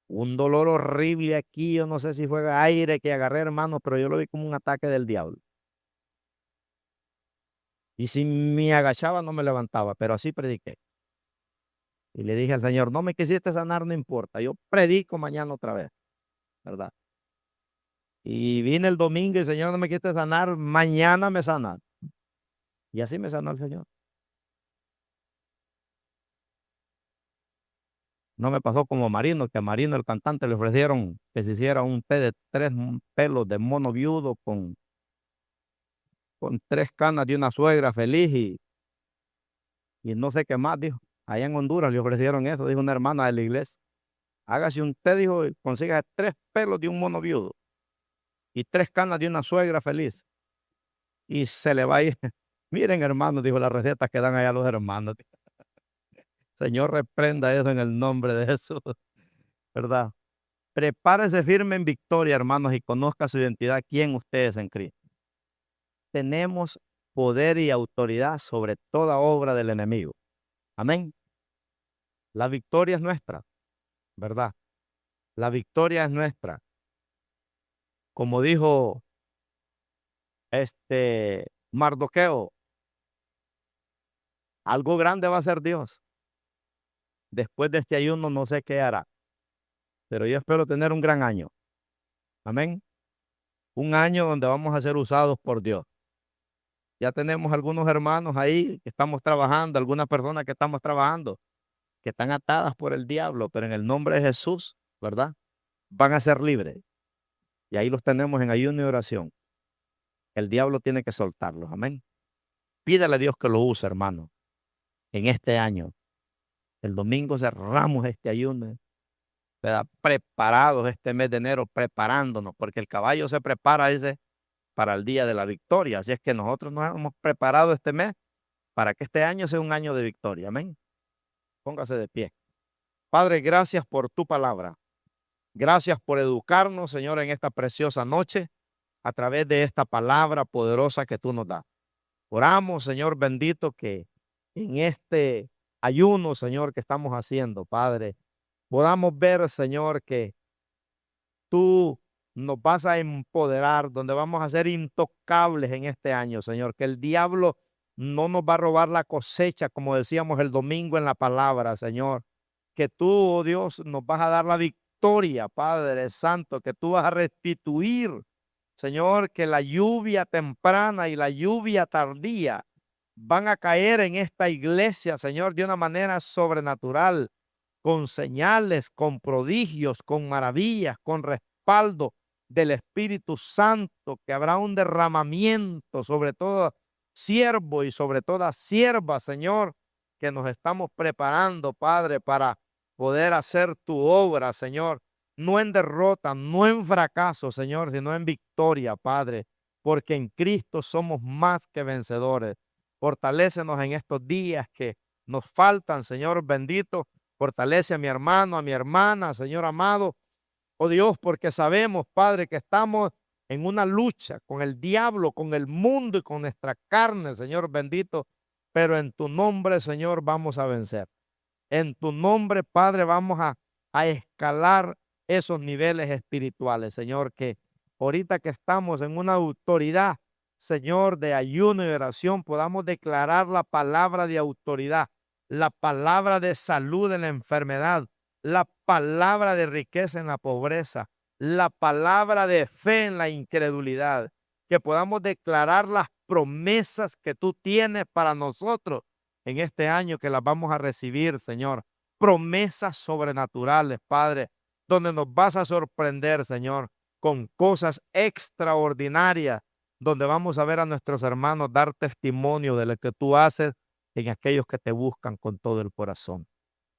un dolor horrible aquí, yo no sé si fue aire que agarré, hermano, pero yo lo vi como un ataque del diablo. Y si me agachaba, no me levantaba, pero así prediqué. Y le dije al Señor, no me quisiste sanar, no importa, yo predico mañana otra vez, ¿verdad? Y vine el domingo y el Señor no me quisiste sanar, mañana me sana. Y así me sanó el Señor. No me pasó como a Marino, que a Marino, el cantante, le ofrecieron que se hiciera un té de 3 pelos de mono viudo con 3 canas de una suegra feliz y no sé qué más, dijo. Allá en Honduras le ofrecieron eso, dijo una hermana de la iglesia. Hágase un té, dijo, y consiga 3 pelos de un mono viudo y 3 canas de una suegra feliz. Y se le va a ir. Miren, hermanos, dijo, las recetas que dan allá los hermanos. Señor, reprenda eso en el nombre de Jesús, ¿verdad? Prepárese firme en victoria, hermanos, y conozca su identidad, quién usted es en Cristo. Tenemos poder y autoridad sobre toda obra del enemigo. Amén. La victoria es nuestra, ¿verdad? La victoria es nuestra. Como dijo Mardoqueo, algo grande va a ser Dios. Después de este ayuno no sé qué hará, pero yo espero tener un gran año. Amén. Un año donde vamos a ser usados por Dios. Ya tenemos algunos hermanos ahí que estamos trabajando, algunas personas que estamos trabajando, que están atadas por el diablo, pero en el nombre de Jesús, ¿verdad? Van a ser libres. Y ahí los tenemos en ayuno y oración. El diablo tiene que soltarlos. Amén. Pídale a Dios que lo use, hermano, en este año. El domingo cerramos este ayuno, ¿verdad? Preparados este mes de enero, preparándonos, porque el caballo se prepara, dice, para el día de la victoria. Así es que nosotros nos hemos preparado este mes para que este año sea un año de victoria. Amén. Póngase de pie. Padre, gracias por tu palabra. Gracias por educarnos, Señor, en esta preciosa noche a través de esta palabra poderosa que tú nos das. Oramos, Señor bendito, que en este ayuno, Señor, que estamos haciendo, Padre, podamos ver, Señor, que tú nos vas a empoderar, donde vamos a ser intocables en este año, Señor, que el diablo no nos va a robar la cosecha, como decíamos el domingo en la palabra, Señor, que tú, oh Dios, nos vas a dar la victoria, Padre Santo, que tú vas a restituir, Señor, que la lluvia temprana y la lluvia tardía van a caer en esta iglesia, Señor, de una manera sobrenatural, con señales, con prodigios, con maravillas, con respaldo del Espíritu Santo, que habrá un derramamiento sobre todo siervo y sobre toda sierva, Señor, que nos estamos preparando, Padre, para poder hacer tu obra, Señor, no en derrota, no en fracaso, Señor, sino en victoria, Padre, porque en Cristo somos más que vencedores. Fortalécenos en estos días que nos faltan, Señor bendito. Fortalece a mi hermano, a mi hermana, Señor amado. Oh Dios, porque sabemos, Padre, que estamos en una lucha con el diablo, con el mundo y con nuestra carne, Señor bendito. Pero en tu nombre, Señor, vamos a vencer. En tu nombre, Padre, vamos a escalar esos niveles espirituales, Señor, que ahorita que estamos en una autoridad, Señor, de ayuno y oración, podamos declarar la palabra de autoridad, la palabra de salud en la enfermedad, la palabra de riqueza en la pobreza, la palabra de fe en la incredulidad, que podamos declarar las promesas que tú tienes para nosotros en este año, que las vamos a recibir, Señor. Promesas sobrenaturales, Padre, donde nos vas a sorprender, Señor, con cosas extraordinarias, donde vamos a ver a nuestros hermanos dar testimonio de lo que tú haces en aquellos que te buscan con todo el corazón.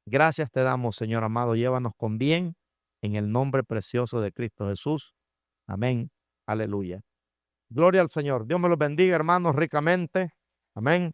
Gracias te damos, Señor amado. Llévanos con bien en el nombre precioso de Cristo Jesús. Amén. Aleluya. Gloria al Señor. Dios me los bendiga, hermanos, ricamente. Amén.